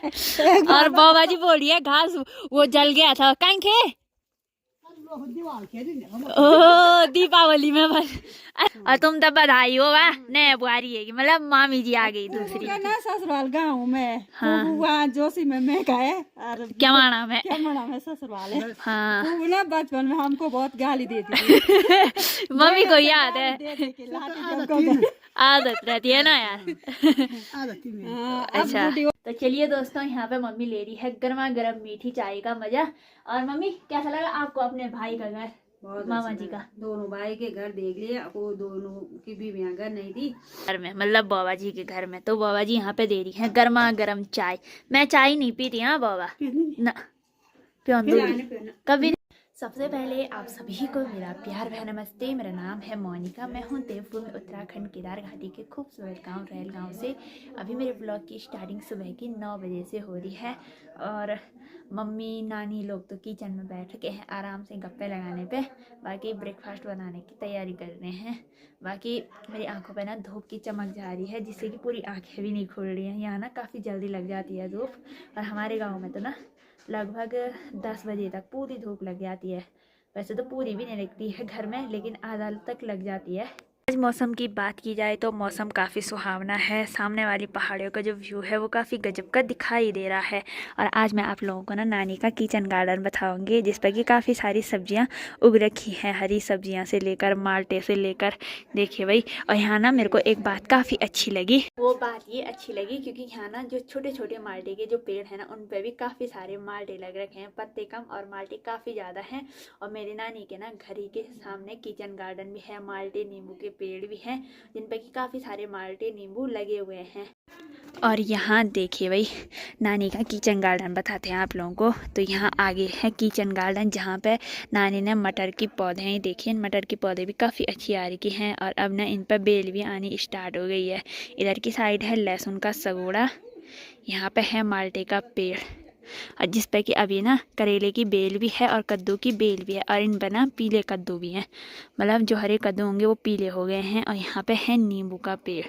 और बाबा जी बोल रही है घास वो जल गया था कहीं खे ओ दीपावली में बस। और तुम तब बधाई हो वाह नए बुआरी है मतलब मामी जी आ गई दूसरी ना ससुराल गाँव में। हाँ वहाँ जोशी में मैं गए और क्या माना में ससुराल है। हाँ ना बचपन में हमको बहुत गाली देती थी। मम्मी को याद है आदत रहती है ना यार। अच्छा तो चलिए दोस्तों यहाँ पे मम्मी ले रही है गर्मा गर्म मीठी चाय का मजा। और मम्मी कैसा लगा आपको अपने भाई का घर मामा जी का? दोनों भाई के घर देख लिए, वो दोनों की बीवियां घर नहीं थी घर में मतलब बाबा जी के घर में। तो बाबा जी यहाँ पे दे रही है गर्मा गर्म चाय। मैं चाय नहीं पीती हाँ बाबा ना कभी। सबसे पहले आप सभी को मेरा प्यार भरा नमस्ते। मेरा नाम है मोनिका। मैं हूँ देवपुर में उत्तराखंड केदार घाटी के खूबसूरत गांव रैल गांव से। अभी मेरे ब्लॉग की स्टार्टिंग सुबह की 9 बजे से हो रही है और मम्मी नानी लोग तो किचन में बैठ के हैं आराम से गप्पे लगाने पे। बाकी ब्रेकफास्ट बनाने की तैयारी कर रहे हैं। बाकी मेरी आंखों पे ना धूप की चमक जा रही है जिससे कि पूरी आंखें भी नहीं खुल रही हैं। यहाँ ना काफ़ी जल्दी लग जाती है धूप और हमारे गाँव में तो ना लगभग 10 बजे तक पूरी धूप लग जाती है। वैसे तो पूरी भी नहीं लगती है घर में लेकिन आधा तक लग जाती है। आज मौसम की बात की जाए तो मौसम काफ़ी सुहावना है। सामने वाली पहाड़ियों का जो व्यू है वो काफ़ी गजब का दिखाई दे रहा है। और आज मैं आप लोगों को ना नानी का किचन गार्डन बताऊंगी जिस पर कि काफ़ी सारी सब्जियां उग रखी हैं। हरी सब्जियां से लेकर माल्टे से लेकर देखिए भाई। और यहाँ ना मेरे को एक बात काफ़ी अच्छी लगी। वो बात ये अच्छी लगी क्योंकि यहाँ ना जो छोटे छोटे माल्टे के जो पेड़ हैं ना उन पर भी काफ़ी सारे माल्टे लग रखे हैं। पत्ते कम और माल्टे काफ़ी ज़्यादा हैं। और मेरी नानी के ना घर ही के सामने किचन गार्डन भी है। माल्टे नींबू के पेड़ भी हैं जिन पर कि काफ़ी सारे माल्टे नींबू लगे हुए हैं। और यहाँ देखिए भाई नानी का किचन गार्डन बताते हैं आप लोगों को। तो यहाँ आगे है किचन गार्डन जहाँ पे नानी ने मटर के पौधे हैं। देखिए मटर के पौधे भी काफ़ी अच्छी आ रही हैं और अब ना इन पर बेल भी आनी स्टार्ट हो गई है। इधर की साइड है लहसुन का सगोड़ा। यहाँ पे है माल्टे का पेड़ और जिस पे कि अभी ना करेले की बेल भी है और कद्दू की बेल भी है। और इन पर ना पीले कद्दू भी हैं मतलब जो हरे कद्दू होंगे वो पीले हो गए हैं। और यहाँ पे है नींबू का पेड़।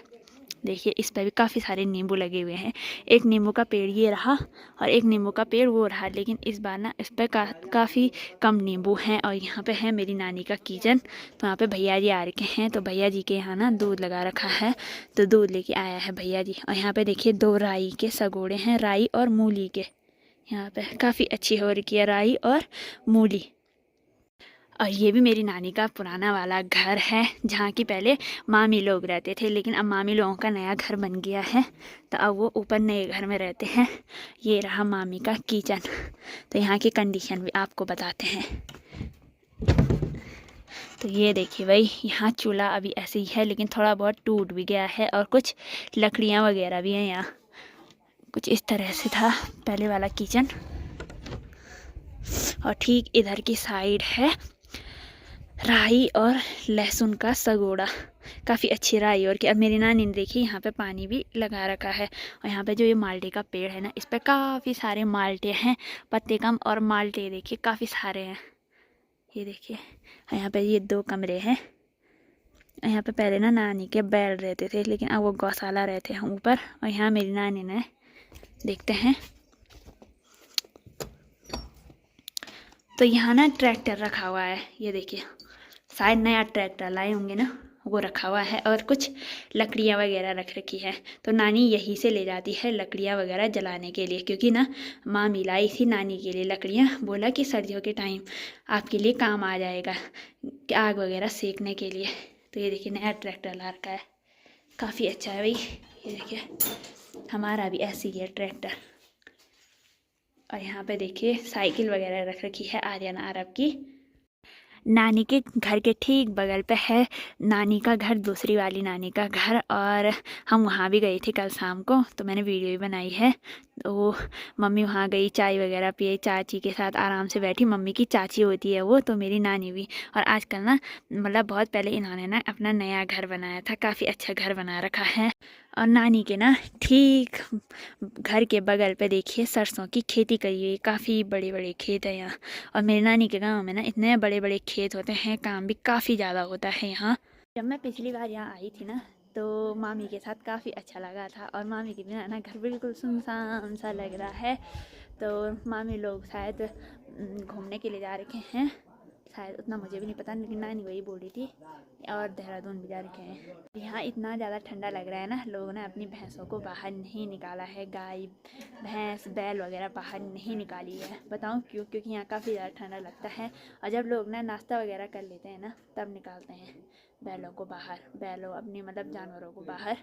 देखिए इस पर भी काफ़ी सारे नींबू लगे हुए हैं। एक नींबू का पेड़ ये रहा और एक नींबू का पेड़ वो रहा लेकिन इस बार ना इस पर काफ़ी कम नींबू हैं। और यहाँ पे है मेरी नानी का किचन। तो यहाँ पे भैया जी आ रखे हैं तो भैया जी के यहाँ ना दूध लगा रखा है तो दूध लेके आया है भैया जी। और यहाँ पे देखिए 2 राई के सगोड़े हैं, राई और मूली के। यहाँ पे काफ़ी अच्छी हो रही है राई और मूली। और ये भी मेरी नानी का पुराना वाला घर है जहाँ की पहले मामी लोग रहते थे लेकिन अब मामी लोगों का नया घर बन गया है तो अब वो ऊपर नए घर में रहते हैं। ये रहा मामी का किचन। तो यहाँ की कंडीशन भी आपको बताते हैं। तो ये देखिए भाई यहाँ चूल्हा अभी ऐसे ही है लेकिन थोड़ा बहुत टूट भी गया है और कुछ लकड़ियाँ वगैरह भी हैं। यहाँ कुछ इस तरह से था पहले वाला किचन। और ठीक इधर की साइड है राई और लहसुन का सगोड़ा। काफ़ी अच्छी राई और क्या मेरी नानी ने देखी यहाँ पे पानी भी लगा रखा है। और यहाँ पे जो ये माल्टे का पेड़ है ना इस पर काफ़ी सारे माल्टे हैं। पत्ते कम और माल्टे देखिए काफ़ी सारे हैं। ये देखिए यहाँ पे ये 2 कमरे हैं। यहाँ पे पहले ना नानी के बैल रहते थे लेकिन अब वो गौशाला रहते हैं ऊपर। और यहाँ मेरी नानी ने देखते हैं तो यहाँ ना ट्रैक्टर रखा हुआ है। ये देखिए शायद नया ट्रैक्टर लाए होंगे ना वो रखा हुआ है और कुछ लकड़ियाँ वगैरह रख रखी है। तो नानी यहीं से ले जाती है लकड़ियाँ वगैरह जलाने के लिए क्योंकि ना माँ मिलाई थी नानी के लिए लकड़ियाँ। बोला कि सर्दियों के टाइम आपके लिए काम आ जाएगा आग वगैरह सेकने के लिए। तो ये देखिए नया ट्रैक्टर ला रखा है काफ़ी अच्छा है भाई। ये देखिए हमारा भी ऐसी ही है ट्रैक्टर। और यहाँ पे देखिए साइकिल वगैरह रख रखी है आर्यन आरब की। नानी के घर के ठीक बगल पे है नानी का घर, दूसरी वाली नानी का घर। और हम वहाँ भी गए थे कल शाम को तो मैंने वीडियो भी बनाई है। तो मम्मी वहाँ गई चाय वगैरह पिए, चाची के साथ आराम से बैठी। मम्मी की चाची होती है वो तो मेरी नानी भी। और आजकल ना मतलब बहुत पहले इन्होंने ना अपना नया घर बनाया था, काफ़ी अच्छा घर बना रखा है। और नानी के ना ठीक घर के बगल पे देखिए सरसों की खेती करी हुई, काफ़ी बड़े बड़े खेत है यहाँ। और मेरी नानी के गांव में ना इतने बड़े बड़े खेत होते हैं, काम भी काफ़ी ज़्यादा होता है यहाँ। जब मैं पिछली बार यहाँ आई थी ना तो मामी के साथ काफ़ी अच्छा लगा था। और मामी के बिना ना घर बिल्कुल सुनसान सा लग रहा है। तो मामी लोग शायद घूमने के लिए जा रखे हैं, शायद उतना मुझे भी नहीं पता, लेकिन नानी वही बोल रही थी। और देहरादून भी जा रखे हैं। यहाँ इतना ज़्यादा ठंडा लग रहा है ना, लोगों ने अपनी भैंसों को बाहर नहीं निकाला है, गाय भैंस बैल वगैरह बाहर नहीं निकाली है। बताऊँ क्यों? क्योंकि यहाँ काफ़ी ज़्यादा ठंडा लगता है। और जब लोग ना नाश्ता वगैरह कर लेते हैं ना, तब निकालते हैं बैलों को बाहर, बैलों अपनी मतलब जानवरों को बाहर।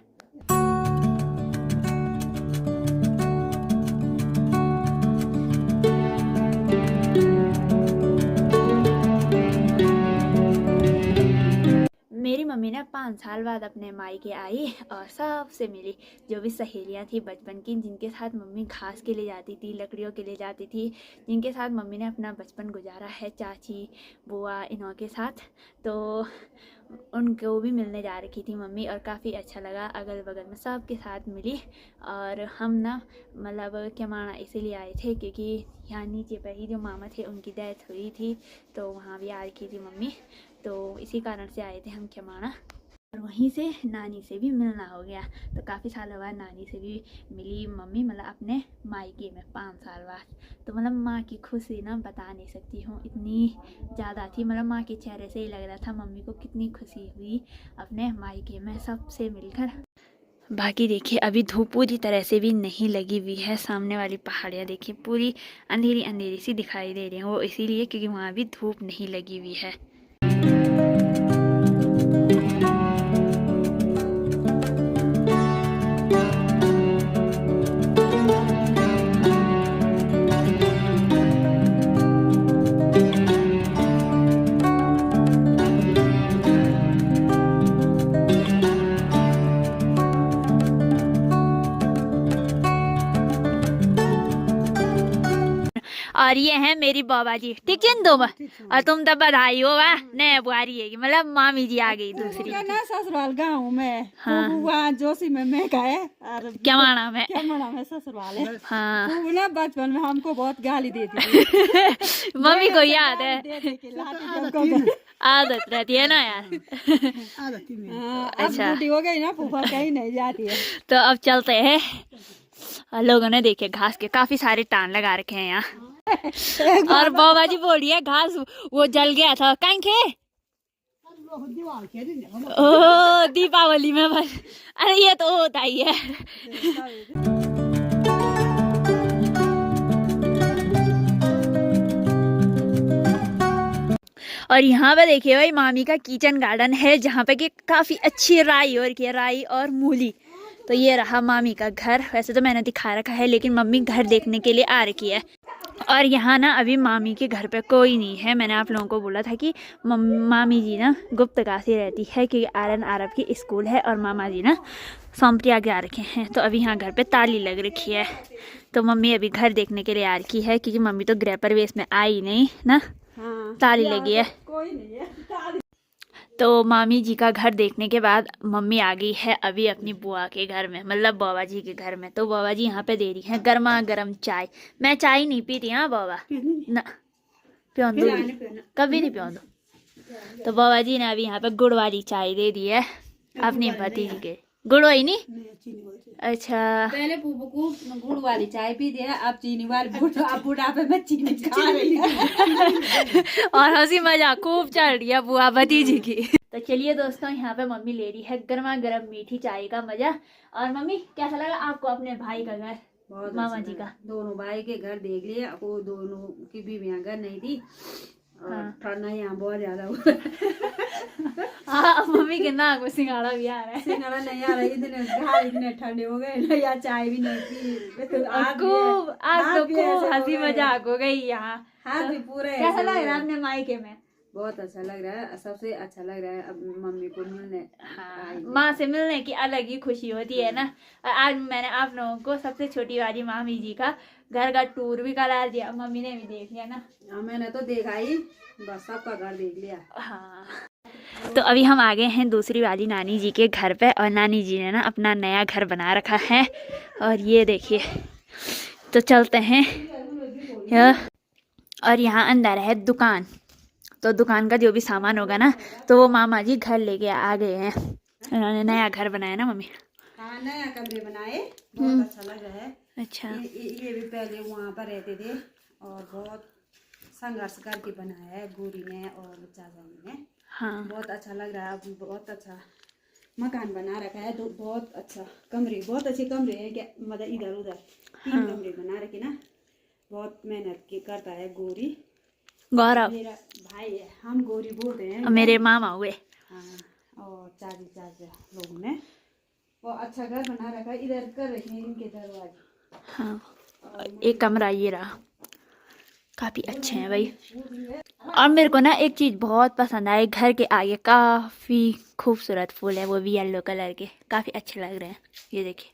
मेरी मम्मी ने 5 साल बाद अपने मायके आई और सबसे मिली, जो भी सहेलियां थी बचपन की, जिनके साथ मम्मी घास के लिए जाती थी, लकड़ियों के लिए जाती थी, जिनके साथ मम्मी ने अपना बचपन गुजारा है, चाची बुआ इन्हों के साथ। तो उनको भी मिलने जा रखी थी मम्मी और काफ़ी अच्छा लगा। अगल बगल में सब के साथ मिली। और हम ना मतलब केमाणा इसीलिए आए थे क्योंकि यहाँ नीचे पर ही जो मामा थे उनकी डेथ हुई थी, तो वहाँ भी आ रखी थी मम्मी, तो इसी कारण से आए थे हम केमाणा। और वहीं से नानी से भी मिलना हो गया। तो काफ़ी सालों बाद नानी से भी मिली मम्मी, मतलब अपने मायके में 5 साल बाद। तो मतलब माँ की खुशी ना बता नहीं सकती हूँ, इतनी ज़्यादा थी। मतलब माँ के चेहरे से ही लग रहा था मम्मी को कितनी खुशी हुई अपने मायके में सबसे मिलकर। बाकी देखिए अभी धूप पूरी तरह से भी नहीं लगी हुई है। सामने वाली पहाड़ियाँ देखिए पूरी अंधेरी अंधेरी सी दिखाई दे रही हैं, वो इसीलिए क्योंकि वहाँ भी धूप नहीं लगी हुई है। और ये है मेरी बाबा जी, ठीक है तुम, और तुम तो बधाई हो वाह, नए बुआरी है मतलब मामी जी आ गई दूसरी ना ससुराल गाँव में। हाँ। वहाँ जोशी में मैं गए और केमाणा में केमाणा में ससुराल है। हाँ। वो ना बचपन में हमको बहुत गाली देती थी। मम्मी को याद है, आदत आदत रहती है ना यार। अच्छा हो गई ना, फूफा कहीं नहीं जाती है। तो अब चलते हैं। लोगों ने देखे घास के काफी सारे टान लगा रखे हैं यहाँ। और बाबा जी बोल रही है घास वो जल गया था कहीं खे। ओ दीपावली में बस, अरे ये तो होता ही है। और यहाँ पे देखिए भाई मामी का किचन गार्डन है, जहाँ पे कि काफी अच्छी राई और की राई और मूली। तो ये रहा मामी का घर। वैसे तो मैंने दिखा रखा है, लेकिन मम्मी घर देखने के लिए आ रखी है। और यहाँ ना अभी मामी के घर पे कोई नहीं है। मैंने आप लोगों को बोला था कि मामी जी ना गुप्तकाशी रहती है क्योंकि आरन अरब की स्कूल है, और मामा जी ना सोमप्रयाग आ रखे हैं। तो अभी यहाँ घर पे ताली लग रखी है। तो मम्मी अभी घर देखने के लिए आ रखी है क्योंकि मम्मी तो गृह प्रवेश में आई नहीं ना। हाँ, ताली लगी है, कोई नहीं है। तो मामी जी का घर देखने के बाद मम्मी आ गई है अभी अपनी बुआ के घर में, मतलब बाबा जी के घर में। तो बाबा जी यहाँ पे दे रही हैं गर्मा गर्म चाय। मैं चाय नहीं पीती हाँ बाबा ना, पियोन दो कभी नहीं पियोन दो। तो बाबा जी ने अभी यहाँ पे गुड़ वाली चाय दे दी है अपनी भतीजी के। गुड़ वाली नहीं, अच्छा पहले पुप्पू को गुड़ वाली चाय पी दिया, अब चीनी वाली। बुढ़ापे में चीनी खा रही है। और हंसी मजाक खूब चल रही है बुआ भतीजी की। तो चलिए दोस्तों, यहाँ पे मम्मी ले रही है गर्मा गर्म मीठी चाय का मजा। और मम्मी कैसा लगा आपको अपने भाई का घर, मामा जी का? दोनों भाई के घर देख लिए, वो दोनों की बीवियां घर नहीं थी। हाँ। ठंडा यहाँ बहुत ज्यादा हुआ। हाँ मम्मी के नाक में सिंगाड़ा भी आ रहा है। सिंगाड़ा नहीं आ रहा, इतने ठंडे हो गए ना, या चाय भी नहीं पी। तो आज तो खूब हंसी मजाक हो गई यहाँ। हाथ भी पूरे। कैसा लग रहा है अपने मायके में? बहुत अच्छा लग रहा है, सबसे अच्छा लग रहा है अब मम्मी को मिलने। हाँ, माँ से मिलने की अलग ही खुशी होती है ना। और आज मैंने आप लोगों को सबसे छोटी वाली मामी जी का घर का टूर भी करा दिया, मम्मी ने भी देख लिया ना। हाँ, मैंने तो देखा ही, बस सबका घर देख लिया। हाँ, तो अभी हम आ गए हैं दूसरी वाली नानी जी के घर पे, और नानी जी ने ना अपना नया घर बना रखा है। और ये देखिए, तो चलते हैं। और यहाँ अंदर है दुकान, तो दुकान का जो भी सामान होगा ना, तो वो मामा जी घर लेके आ गए हैं। उन्होंने नया घर बनाया ना मम्मी? हाँ, नया कमरे बनाए, बहुत अच्छा लग रहा है। अच्छा। ये भी पहले वहाँ पर रहते थे और बहुत संघर्ष करके बनाया है गौरी ने और चाचा ने। हाँ बहुत अच्छा लग रहा है, अब बहुत अच्छा मकान बना रखा है। तो बहुत अच्छा कमरे, बहुत अच्छे कमरे हैं क्या, मतलब इधर उधर 3 कमरे बना रखे ना। बहुत मेहनत के करता है गौरी। गौरव मेरा भाई है, हम गौरी बोलते हैं। मेरे मामा हुए। हाँ, और चाची चाचा लोगों ने बहुत अच्छा घर बना रखा है। इधर कर रखे हैं इनके दरवाजे। हाँ, एक कमरा ये रहा, काफी अच्छे हैं भाई। और मेरे को ना एक चीज बहुत पसंद आई, घर के आगे काफी खूबसूरत फूल है, वो भी येलो कलर के, काफी अच्छे लग रहे हैं। ये देखिए,